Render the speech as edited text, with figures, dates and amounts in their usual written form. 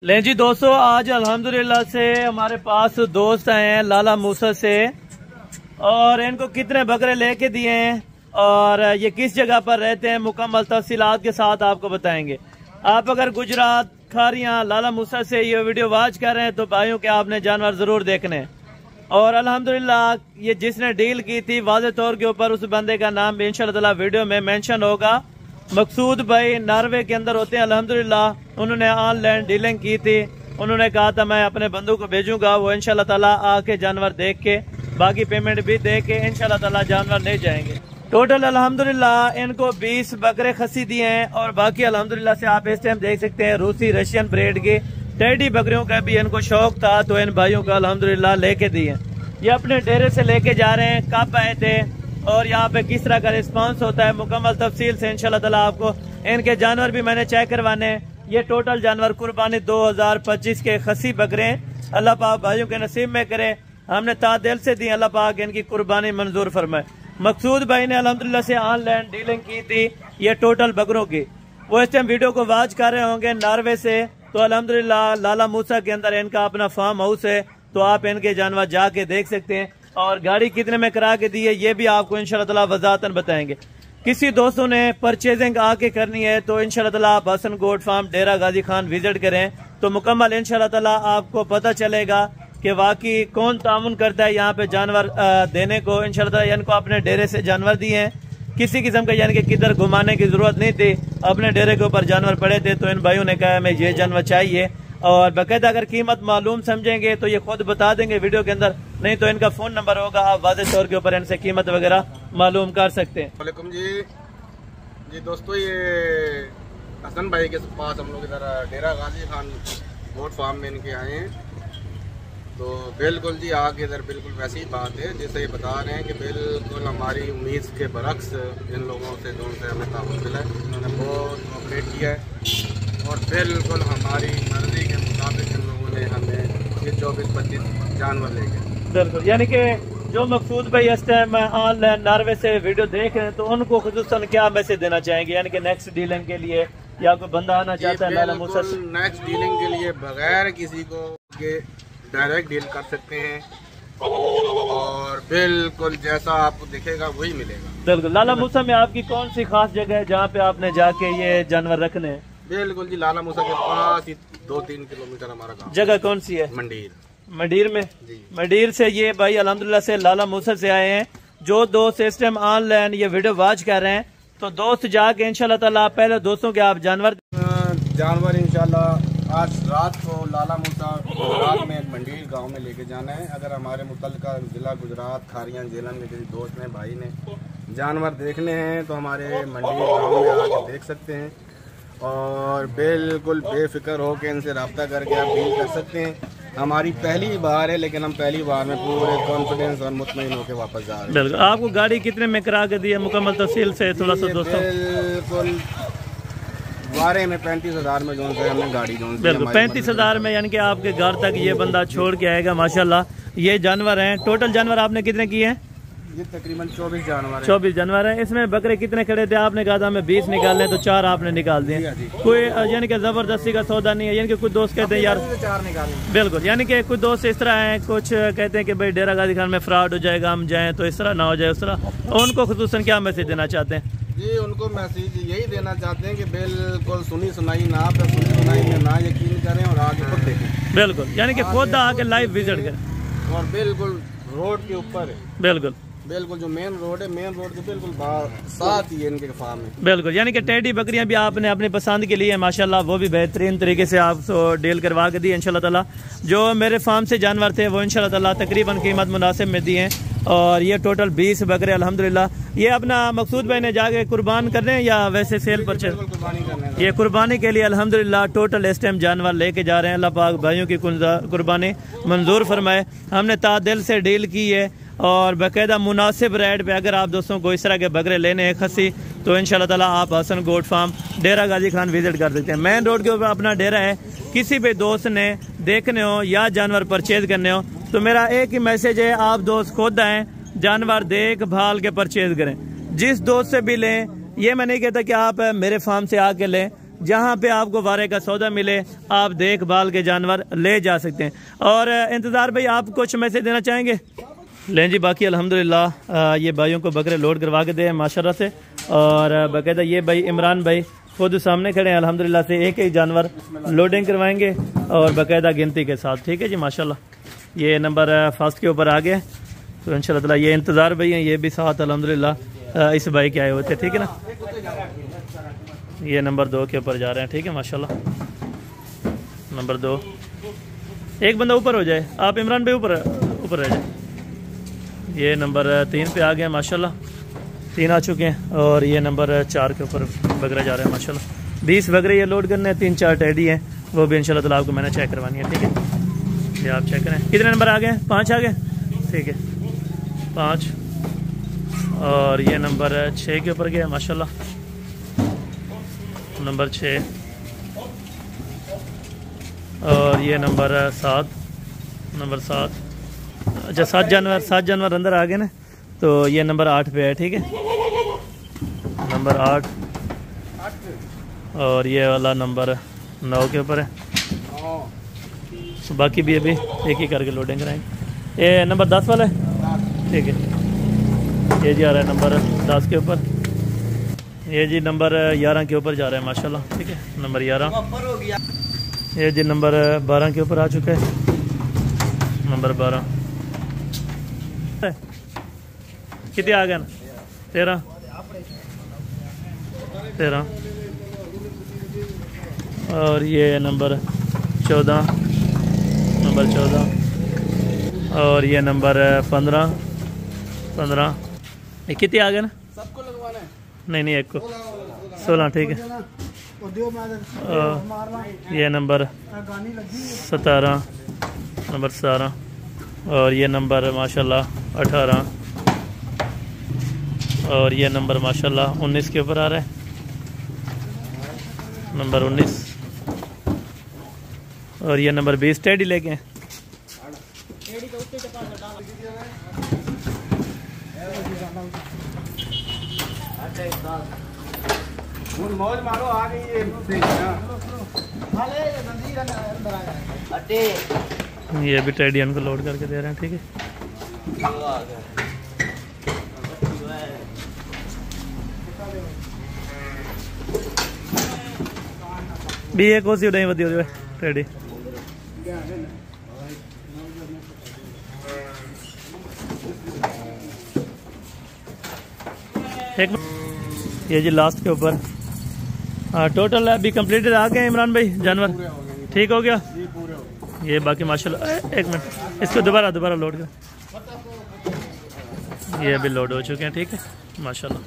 लें जी दोस्तों, आज अल्हम्दुलिल्लाह से हमारे पास दोस्त आए हैं लाला मूसा से, और इनको कितने बकरे लेके दिए हैं और ये किस जगह पर रहते हैं मुकम्मल तफसीलात के साथ आपको बताएंगे। आप अगर गुजरात खारियां लाला मूसा से ये वीडियो वॉच कर रहे हैं तो भाइयों के आपने जानवर जरूर देखने हैं। और अल्हम्दुलिल्लाह ये जिसने डील की थी वाज़े तौर के ऊपर उस बंदे का नाम भी इंशाअल्लाह वीडियो में मेंशन होगा। मकसूद भाई नॉर्वे के अंदर होते हैं। अल्हम्दुलिल्लाह उन्होंने ऑनलाइन डीलिंग की थी। उन्होंने कहा था मैं अपने बंधु को भेजूंगा, वो इंशाल्लाह ताला आके जानवर देख के बाकी पेमेंट भी दे के इंशाल्लाह ताला जानवर ले जाएंगे। टोटल अल्हम्दुलिल्लाह इनको 20 बकरे खसी दिए हैं और बाकी अल्हम्दुलिल्लाह से आप इस टाइम देख सकते हैं रूसी रशियन ब्रीड के टेडी बकरियों का भी इनको शौक था तो इन भाइयों को अल्हम्दुलिल्लाह लेके दिए। ये अपने डेरे से लेके जा रहे हैं, कब आए थे और यहाँ पे किस तरह का रिस्पांस होता है मुकम्मल तफसील से इंशाल्लाह ताला आपको। इनके जानवर भी मैंने चेक करवाने हैं। ये टोटल जानवर कुर्बानी 2025 के खसी बकरे हैं। अल्लाह पाक भाइयों के नसीब में करे, हमने तादिल से दी, अल्लाह पाक इनकी कुर्बानी मंजूर फरमाए। मकसूद भाई ने अल्हम्दुलिल्लाह से ऑनलाइन डीलिंग की थी ये टोटल बकरों की। वो इस टाइम वीडियो को वॉच कर रहे होंगे नॉर्वे से, तो अल्हम्दुलिल्लाह लाला मूसा के अंदर इनका अपना फार्म हाउस है, तो आप इनके जानवर जाके देख सकते हैं। और गाड़ी कितने में करा के दी है ये भी आपको इंशाल्लाह ताला वजाहतन बताएंगे। किसी दोस्तों ने परचेजिंग आके करनी है तो इंशाल्लाह ताला आप हसन गोट फार्म डेरा गाजी खान विजिट करें तो मुकम्मल इंशाल्लाह ताला आपको पता चलेगा कि वाकई कौन तामुन करता है यहाँ पे जानवर देने को। इंशाल्लाह ताला इनको अपने डेरे से जानवर दिए हैं, किसी किस्म का यानी कि किधर घुमाने की जरूरत नहीं थी, अपने डेरे के ऊपर जानवर पड़े थे तो इन भाइयों ने कहा हमें ये जानवर चाहिए। और बाकायदा अगर कीमत मालूम समझेंगे तो ये खुद बता देंगे वीडियो के अंदर, नहीं तो इनका फोन नंबर होगा, आप वाज़े तौर के ऊपर इनसे कीमत वगैरह मालूम कर सकते हैं। वालेकुम जी दोस्तों, ये हसन भाई के पास हम लोग इधर डेरा गाजी खान गोट फार्म में इनके आए हैं। तो बिल्कुल जी आगे इधर बिल्कुल वैसी बात है जैसे ये बता रहे हैं कि बिल्कुल हमारी उम्मीद के बरक्स इन लोगों से जो उनसे हमें ताउन मिला है, उन्होंने बहुत कोऑपरेट किया है और बिल्कुल हमारी मर्जी के मुताबिक इन लोगों ने हमें ये 24-25 जानवर ले गए। बिल्कुल, यानी कि जो मकसूद भाई इस टाइम ऑनलाइन नॉर्वे से वीडियो देख रहे हैं तो उनको खुसूसन क्या मैसेज देना चाहेंगे, यानी कि नेक्स्ट डीलिंग के लिए या कोई बंदा आना चाहता है लाला मूसा से? नेक्स्ट डीलिंग के लिए बगैर किसी को के डायरेक्ट डील कर सकते हैं और बिल्कुल जैसा आपको दिखेगा वही मिलेगा। बिल्कुल। लाला मूसा में आपकी कौन सी खास जगह है जहाँ पे आपने जाके ये जानवर रखने हैं? बिल्कुल जी लाला मूसा के पास ही 2-3 किलोमीटर हमारा गाँव। जगह कौन सी है? मंडीर में। मंडीर से ये भाई अल्हम्दुलिल्लाह से लाला मूसा से आए हैं। जो दोस्त इस टाइम ऑनलाइन ये वीडियो वॉच कर रहे हैं तो दोस्त जाके इंशाल्लाह ताला पहले दोस्तों के आप जानवर इंशाल्लाह आज रात को लाला मूसा गुजरात में मंडीर गांव में लेके जाना है। अगर हमारे मुतल्लिका जिला गुजरात खारियां जिला में किसी दोस्त ने भाई ने जानवर देखने हैं तो हमारे मंडीर गांव में आके देख सकते हैं और बिल्कुल बेफिक्र होकर इनसे रब्ता करके आप डील कर सकते हैं। हमारी पहली बार है लेकिन हम पहली बार में पूरे कॉन्फिडेंस और मुतमईन होकर वापस जा रहे हैं। बिल्कुल। आपको गाड़ी कितने में करा के दी है मुकम्मल तफसील से थोड़ा सा दोस्तों? बिल्कुल बारे में 35,000 में जो है हमने गाड़ी जो बिल्कुल 35,000 में, यानी कि आपके घर तक ये बंदा छोड़ के आएगा। माशाल्लाह ये जानवर हैं। टोटल जानवर आपने कितने किए हैं? ये तकरीबन 24 जानवर 24 जानवर है। इसमें बकरे कितने खड़े थे? आपने कहा था हमें 20 निकालने तो 4 आपने निकाल दिए। कोई यानी कि जबरदस्ती का सौदा नहीं है, यानी कि कुछ दोस्त कहते हैं यार 4 निकालें। बिल्कुल, यानी कि कुछ दोस्त इस तरह हैं, कुछ कहते हैं कि भाई डेरा गाजी खान में फ्रॉड हो जाएगा, हम जाएं तो इस तरह ना हो जाए उस तरह। उनको खुसूसन क्या मैसेज देना चाहते हैं? जी उनको मैसेज यही देना चाहते हैं कि बिल्कुल सुनी सुनाई ना पे सुनी सुनाई में ना यकीन करें और आगे खुद देखें। बिल्कुल, यानी कि खुद आके लाइव विजिट करें और बिल्कुल रोड के ऊपर है। बिल्कुल जो मेन रोड है, मेन रोड के बिल्कुल साथ ही इनके फार्म है। बिल्कुल, यानी कि टेडी बकरियां भी आपने अपनी पसंद के लिए माशाल्लाह वो भी बेहतरीन तरीके से आप डील करवा के दी इंशाल्लाह ताला। जो मेरे फार्म से जानवर थे वो इंशाल्लाह ताला तकरीबन कीमत मुनासिब में दिए हैं और ये टोटल 20 बकरे अल्हम्दुलिल्लाह। ये अपना मकसूद भाई ने जाके कुर्बान करने हैं या वैसे सेल परचेज? ये कुर्बानी के लिए अल्हम्दुलिल्लाह टोटल इस टाइम जानवर लेके जा रहे हैं। अल्लाह पाक भाइयों की कुर्बानी मंजूर फरमाए। हमने तादिल से डील की है और बाकायदा मुनासिब रेट पे अगर आप दोस्तों को इस तरह के बकरे लेने हैं खसी तो इंशाल्लाह ताला आप हसन गोट फार्म डेरा गाजी खान विजिट कर सकते हैं। मेन रोड के ऊपर अपना डेरा है। किसी भी दोस्त ने देखने हो या जानवर परचेज करने हो तो मेरा एक ही मैसेज है, आप दोस्त खुद आएँ, जानवर देख भाल के परचेज करें। जिस दोस्त से भी लें, ये मैं नहीं कहता कि आप मेरे फार्म से आके लें, जहाँ पे आपको वारे का सौदा मिले आप देखभाल के जानवर ले जा सकते हैं। और इंतज़ार भाई आप कुछ मैसेज देना चाहेंगे? लें जी, बाकी अल्हम्दुलिल्लाह ये भाइयों को बकरे लोड करवा के दे माशाल्लाह से। और बाकायदा ये भाई इमरान भाई खुद सामने खड़े हैं अल्हम्दुलिल्लाह से, एक एक जानवर लोडिंग करवाएंगे और बाकायदा गिनती के साथ। ठीक है जी माशाल्लाह। ये नंबर फर्स्ट के ऊपर आ गए तो इंशाल्लाह ताला ये इंतज़ार भाई हैं, ये भी साथ अल्हम्दुलिल्लाह इस भाई के आए हुए थे। ठीक है ना, ये नंबर 2 के ऊपर जा रहे हैं। ठीक है माशाल्लाह, नंबर 2। एक बंदा ऊपर हो जाए, आप इमरान भाई ऊपर रह जाए। ये नंबर 3 पे आ गए माशाल्लाह, 3 आ चुके हैं। और ये नंबर 4 के ऊपर बकरे जा रहे हैं माशाल्लाह। 20 बकरे ये लोड करने हैं, 3-4 टेडी हैं, वो भी इंशाल्लाह ताला आपको मैंने चेक करवानी है। ठीक है, ये आप चेक करें। कितने नंबर आ गए? 5 आ गए। ठीक है 5। और ये नंबर 6 के ऊपर गया माशाल्लाह, नंबर 6। और ये नंबर 7, नंबर 7। अच्छा 7 जानवर अंदर आ गए ना, तो ये नंबर 8 पे है। ठीक है, नंबर 8। और ये वाला नंबर 9 के ऊपर है। तो बाकी भी अभी एक ही करके लोडिंग कराएंगे। ये नंबर 10 वाला है। ठीक है, ये जी आ रहा है नंबर 10 के ऊपर। ये जी नंबर 11 के ऊपर जा रहा है माशाल्लाह। ठीक है, नंबर 11। ये जी नंबर 12 के ऊपर आ चुका है, नंबर 12। कितने आ गए ना? 13। और ये नंबर 14, नंबर 14। और ये नंबर 15। ये कितने आ गए ना? सबको लगवाना है? नहीं एक को 16। ठीक है, ये नंबर 17, नंबर 17। और ये नंबर माशाल्लाह 18। और ये नंबर माशाल्लाह 19 के ऊपर आ रहा है, नंबर 19। और ये नंबर 20 टेडी लेके हैं। मौज मारो, आ गई ये भी टेडी इनको लोड करके दे रहे हैं। ठीक है, भी एक कोसी उड़ाई वधी हो टेडी। एक ये जी लास्ट के ऊपर टोटल अभी कंप्लीटेड आ गए इमरान भाई जानवर। ठीक हो गया ये, बाकी माशाल्लाह। एक मिनट, इसको दोबारा लोड कर। ये अभी लोड हो चुके हैं। ठीक है माशाल्लाह।